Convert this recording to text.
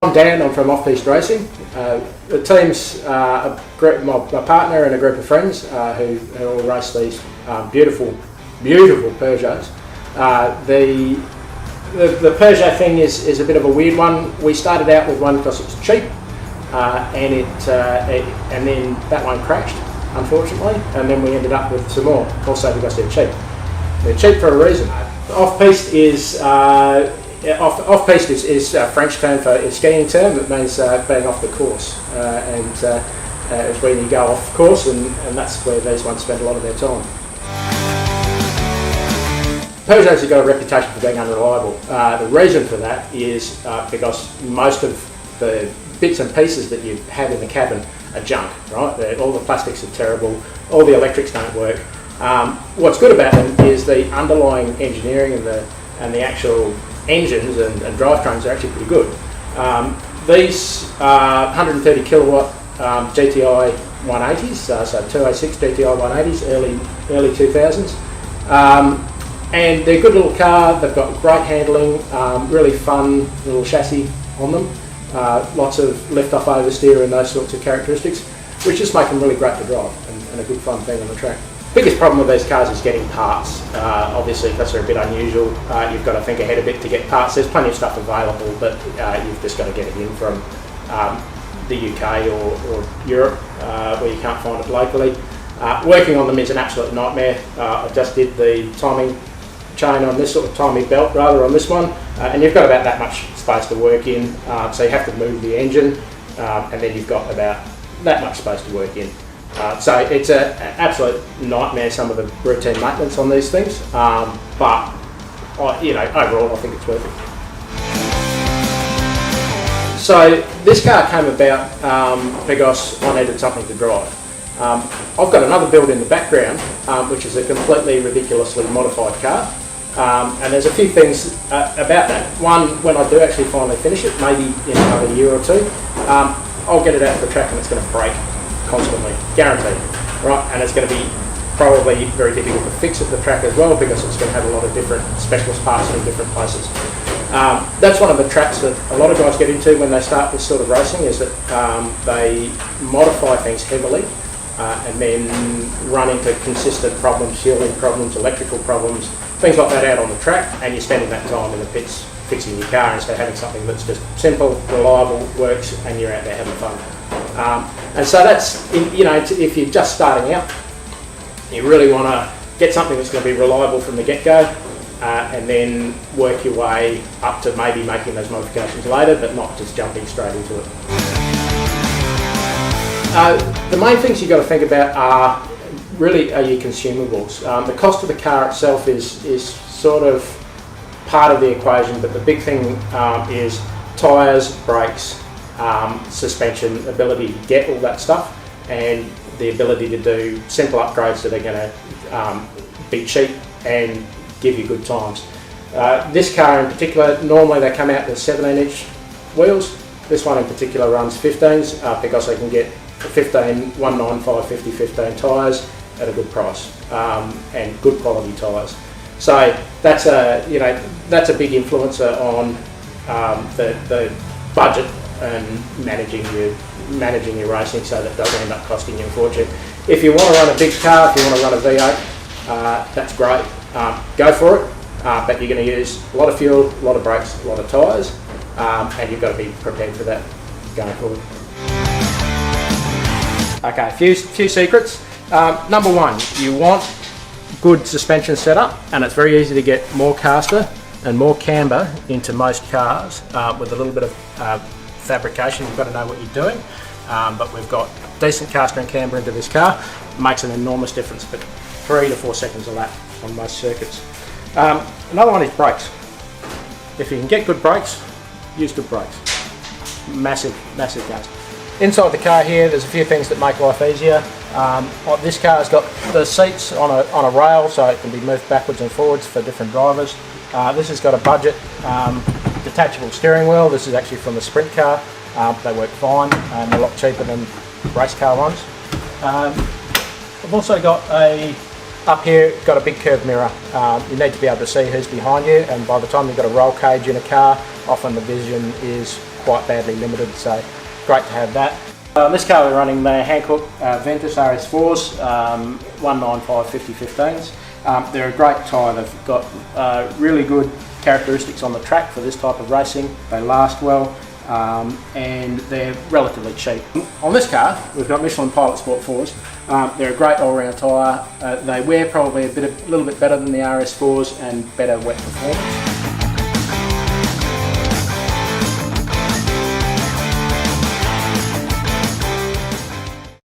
I'm Dan, I'm from Piste Racing. The team's a group, my partner and a group of friends who all race these beautiful Peugeots. The Peugeot thing is a bit of a weird one. We started out with one because it was cheap, and then that one crashed, unfortunately, and then we ended up with some more, also because they're cheap. They're cheap for a reason. Off-piste is off-piste is a French term for a skiing term. It means being off the course, and it's when you go off course, and that's where these ones spend a lot of their time. Peugeots have got a reputation for being unreliable. The reason for that is because most of the bits and pieces that you have in the cabin are junk, right? All the plastics are terrible, all the electrics don't work. What's good about them is the underlying engineering and the actual engines and drivetrains are actually pretty good. These 130 kilowatt GTI 180s, so 206 GTI 180s, early 2000s. And they're a good little car. They've got great handling, really fun little chassis on them, lots of lift-off oversteer and those sorts of characteristics, which just make them really great to drive and a good fun thing on the track. Biggest problem with these cars is getting parts, obviously because they're a bit unusual. You've got to think ahead a bit to get parts. There's plenty of stuff available, but you've just got to get it in from the UK or Europe where you can't find it locally. Working on them is an absolute nightmare. I just did the timing chain on this, sort of timing belt rather, on this one, and you've got about that much space to work in, so you have to move the engine, and then you've got about that much space to work in. So it's an absolute nightmare, some of the routine maintenance on these things, but overall I think it's worth it. So this car came about because I needed something to drive. I've got another build in the background, which is a completely ridiculously modified car, and there's a few things about that. One, when I do actually finally finish it, maybe in another year or two, I'll get it out to the track and it's going to break constantly, guaranteed, right? And it's going to be probably very difficult to fix at the track as well, because it's going to have a lot of different specialist parts in different places. That's one of the traps that a lot of guys get into when they start this sort of racing, is that they modify things heavily and then run into consistent problems, fueling problems, electrical problems, things like that out on the track, and you're spending that time in the pits fixing your car instead of having something that's just simple, reliable, works, and you're out there having fun. And so that's, if you're just starting out, you really want to get something that's going to be reliable from the get-go, and then work your way up to maybe making those modifications later, but not just jumping straight into it. The main things you've got to think about are your consumables. The cost of the car itself is sort of part of the equation, but the big thing is tyres, brakes, suspension, ability to get all that stuff, and the ability to do simple upgrades that are going to be cheap and give you good times. This car in particular, normally they come out with 17-inch wheels. This one in particular runs 15s because they can get 195/50/15 tyres at a good price and good quality tyres. So that's a big influencer on the budget and managing your racing, so that it doesn't end up costing you a fortune. If you want to run a big car, if you want to run a V8, that's great. Go for it, but you're going to use a lot of fuel, a lot of brakes, a lot of tyres, and you've got to be prepared for that going forward. Okay, a few secrets. Number one, you want good suspension setup, and it's very easy to get more caster and more camber into most cars with a little bit of fabrication. You've got to know what you're doing, but we've got decent caster and camber into this car. It makes an enormous difference, but 3 to 4 seconds a lap on most circuits. Another one is brakes. If you can get good brakes, use good brakes. Massive cars. Inside the car here, there's a few things that make life easier. This car's got the seats on a rail, so it can be moved backwards and forwards for different drivers. This has got a budget detachable steering wheel. This is actually from the Sprint car. They work fine, and they're a lot cheaper than race car ones. I've also got up here, got a big curved mirror. You need to be able to see who's behind you, and by the time you've got a roll cage in a car, often the vision is quite badly limited, so great to have that. On this car we're running the Hankook Ventus RS4s, 195 50/15s. They're a great tyre. They've got really good characteristics on the track for this type of racing. They last well, and they're relatively cheap. On this car we've got Michelin Pilot Sport 4s. They're a great all-round tyre. They wear probably a little bit better than the RS4s and better wet performance.